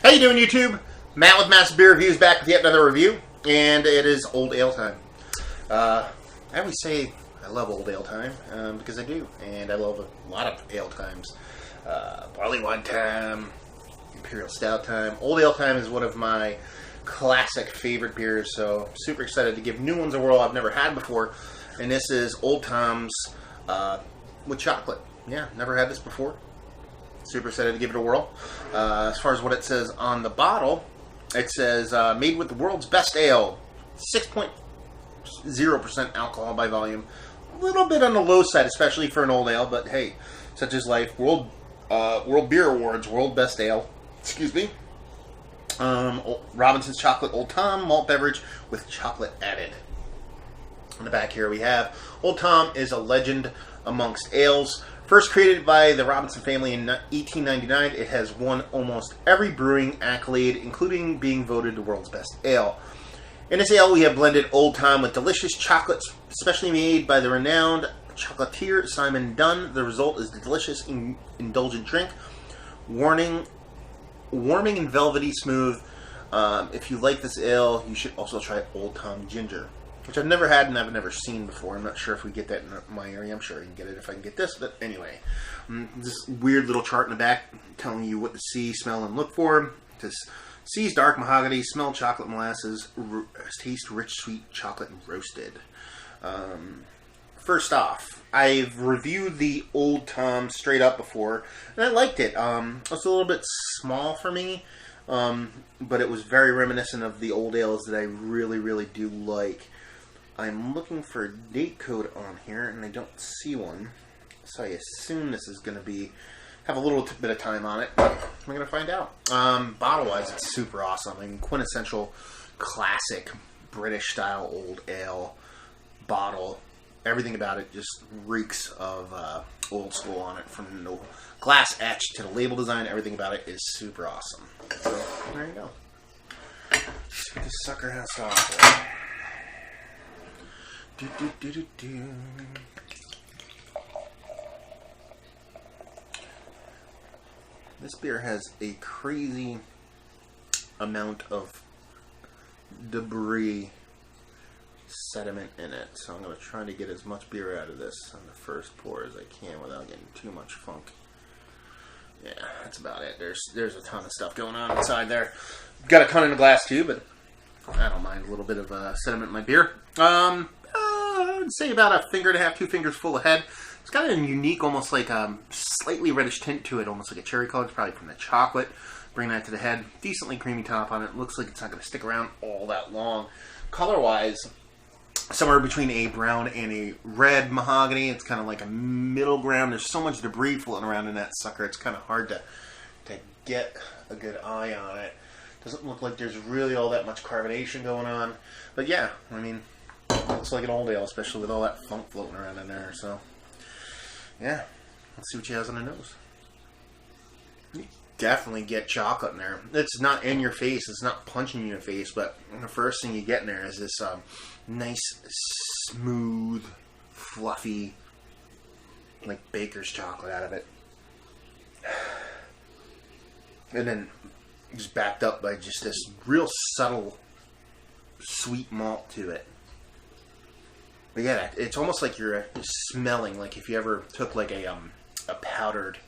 How you doing, YouTube? Matt with Massive Beer Reviews back with yet another review, and it is Old Ale time. I always say I love Old Ale time because I do, and I love a lot of ale times. Barley Wine time, Imperial Stout time. Old Ale time is one of my classic favorite beers, so I'm super excited to give new ones a whirl I've never had before, and this is Old Tom's with chocolate. Yeah, never had this before. Super excited to give it a whirl. As far as what it says on the bottle, it says made with the world's best ale, 6.0% alcohol by volume. A little bit on the low side, especially for an old ale, but hey, such is life. World Beer Awards, World Best Ale. Excuse me. Robinson's Chocolate Old Tom malt beverage with chocolate added. On the back here we have Old Tom is a legend amongst ales. First created by the Robinson family in 1899, it has won almost every brewing accolade, including being voted the world's best ale. In this ale, we have blended Old Tom with delicious chocolates, specially made by the renowned chocolatier Simon Dunn. The result is the delicious, indulgent drink, warming and velvety smooth. If you like this ale, you should also try Old Tom Ginger, which I've never had and I've never seen before. I'm not sure if we get that in my area. I'm sure I can get it if I can get this. But anyway, this weird little chart in the back telling you what to see, smell, and look for. This sees dark mahogany, smell chocolate molasses, taste rich sweet chocolate and roasted. First off, I've reviewed the Old Tom straight up before, and I liked it. It was a little bit small for me, but it was very reminiscent of the old ales that I really, really do like. I'm looking for a date code on here, and I don't see one, so I assume this is going to have a little bit of time on it, but we're going to find out. Bottle-wise, it's super awesome. I mean, quintessential, classic, British-style old ale bottle. Everything about it just reeks of old school on it, from the glass etch to the label design. Everything about it is super awesome. So, there you go. Let's see what this sucker has to offer. This beer has a crazy amount of debris sediment in it, so I'm going to try to get as much beer out of this on the first pour as I can without getting too much funk. Yeah, that's about it. There's a ton of stuff going on inside there. Got a ton in the glass too, but I don't mind a little bit of sediment in my beer. I'd say about a finger and a half, 2 fingers full of head. It's got a unique, almost like slightly reddish tint to it, almost like a cherry color. It's probably from the chocolate. Bring that to the head. Decently creamy top on it. Looks like it's not going to stick around all that long. Color-wise, somewhere between a brown and a red mahogany. It's kind of like a middle ground. There's so much debris floating around in that sucker. It's kind of hard to get a good eye on it. Doesn't look like there's really all that much carbonation going on. But yeah, I mean, looks like an old ale, especially with all that funk floating around in there. So, yeah. Let's see what she has on the nose. You definitely get chocolate in there. It's not in your face. It's not punching you in the face. But the first thing you get in there is this nice, smooth, fluffy, like baker's chocolate out of it. And then just backed up by just this real subtle, sweet malt to it. But yeah, it's almost like you're smelling, like if you ever took like a powdered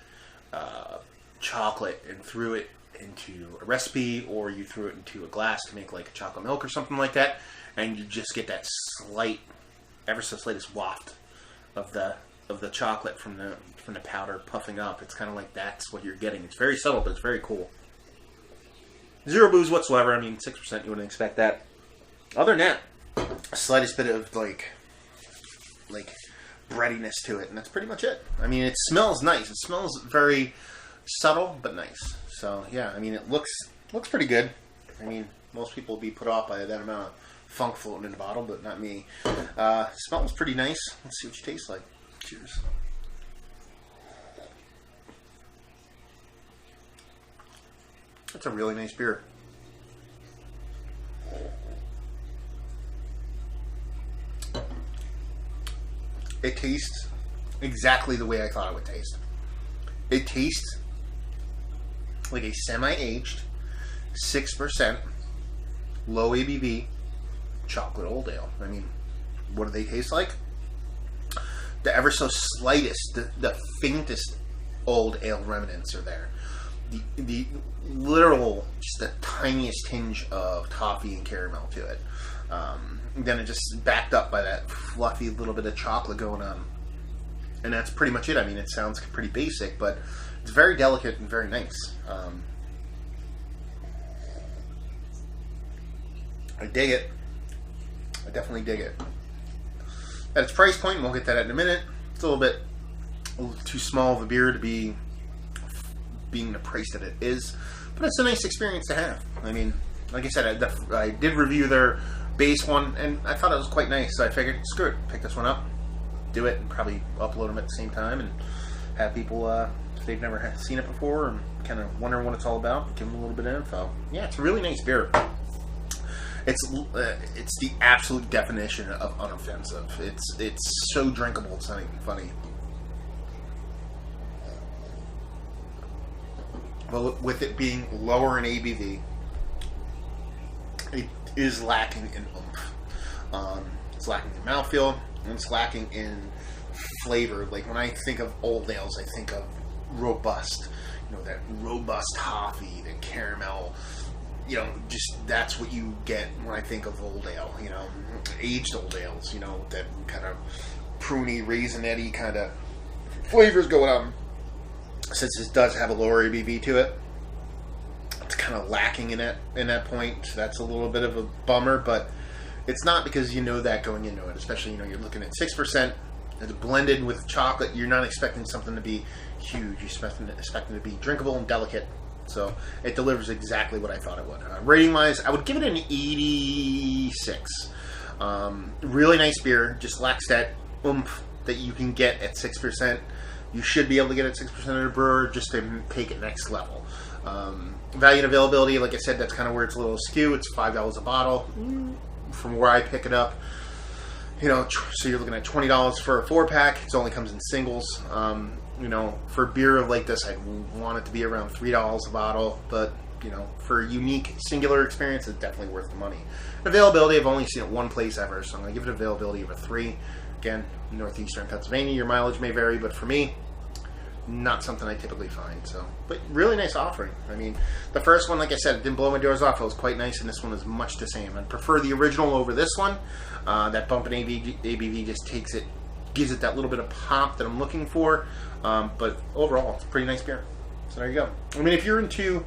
chocolate and threw it into a recipe, or you threw it into a glass to make like a chocolate milk or something like that, and you just get that slight, ever so slightest waft of the chocolate from the powder puffing up. It's kind of like that's what you're getting. It's very subtle, but it's very cool. Zero booze whatsoever. I mean, 6%, you wouldn't expect that. Other than that, slightest bit of like breadiness to it, and that's pretty much it. I mean, it smells nice. It smells very subtle but nice. So yeah, I mean, it looks pretty good. I mean, most people would be put off by that amount of funk floating in the bottle, but not me. Smells pretty nice. Let's see what you taste like. Cheers. That's a really nice beer. It tastes exactly the way I thought it would taste. It tastes like a semi-aged 6%, low ABV, chocolate old ale. I mean, what do they taste like? The ever so slightest, the faintest old ale remnants are there. The literal, just the tiniest tinge of toffee and caramel to it. Then it just backed up by that fluffy little bit of chocolate going on. And that's pretty much it. I mean, it sounds pretty basic, but it's very delicate and very nice. I dig it. I definitely dig it. At its price point, and we'll get that in a minute, it's a little too small of a beer to be being the price that it is, but it's a nice experience to have. I mean, like I said, I did review their base one, and I thought it was quite nice, so I figured, screw it, pick this one up, do it, and probably upload them at the same time, and have people, if they've never seen it before, and kind of wonder what it's all about, give them a little bit of info. Yeah, it's a really nice beer. It's the absolute definition of unoffensive. It's so drinkable, it's not even funny. But with it being lower in ABV, it is lacking in oomph. It's lacking in mouthfeel, and it's lacking in flavor. Like when I think of old ales, I think of robust. You know, that robust toffee, the caramel. You know, just that's what you get when I think of old ale. You know, aged old ales. You know, that kind of pruny, raisinette-y kind of flavors going on. Since it does have a lower ABV to it, it's kind of lacking in that point. So that's a little bit of a bummer, but it's not because you know that going into it. Especially, you know, you're looking at 6%. It's blended with chocolate. You're not expecting something to be huge. You're expecting it to be drinkable and delicate. So it delivers exactly what I thought it would. Rating-wise, I would give it an 86. Really nice beer. Just lacks that oomph that you can get at 6%. You should be able to get it 6% at a brewer just to take it next level. Value and availability, like I said, that's kind of where it's a little skew. It's $5 a bottle from where I pick it up. You know, so you're looking at $20 for a 4-pack. It only comes in singles. You know, for beer like this, I'd want it to be around $3 a bottle. But, you know, for a unique, singular experience, it's definitely worth the money. Availability, I've only seen it one place ever, so I'm going to give it availability of a 3. Again, northeastern Pennsylvania, your mileage may vary, but for me, not something I typically find. So, but really nice offering. I mean, the first one, like I said, it didn't blow my doors off. It was quite nice, and this one is much the same. I'd prefer the original over this one. That bump in ABV just gives it that little bit of pop that I'm looking for. But overall, it's a pretty nice beer. So there you go. I mean, if you're into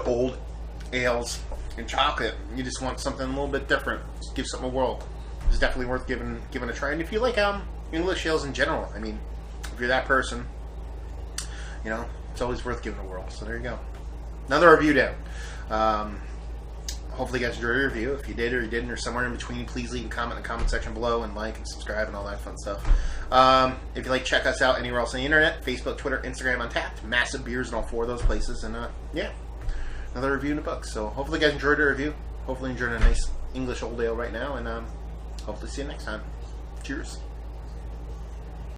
old ales and chocolate, you just want something a little bit different, just give something a whirl. It's definitely worth giving a try. And if you like English ales in general, I mean, if you're that person, you know, it's always worth giving a whirl. So there you go. Another review down. Hopefully you guys enjoyed your review. If you did or you didn't or somewhere in between, please leave a comment in the comment section below and like and subscribe and all that fun stuff. If you'd like to check us out anywhere else on the internet, Facebook, Twitter, Instagram, Untapped, Massive Beers in all 4 of those places. And yeah, another review in the book. So hopefully you guys enjoyed the review. Hopefully you enjoyed a nice English old ale right now. And hopefully see you next time. Cheers.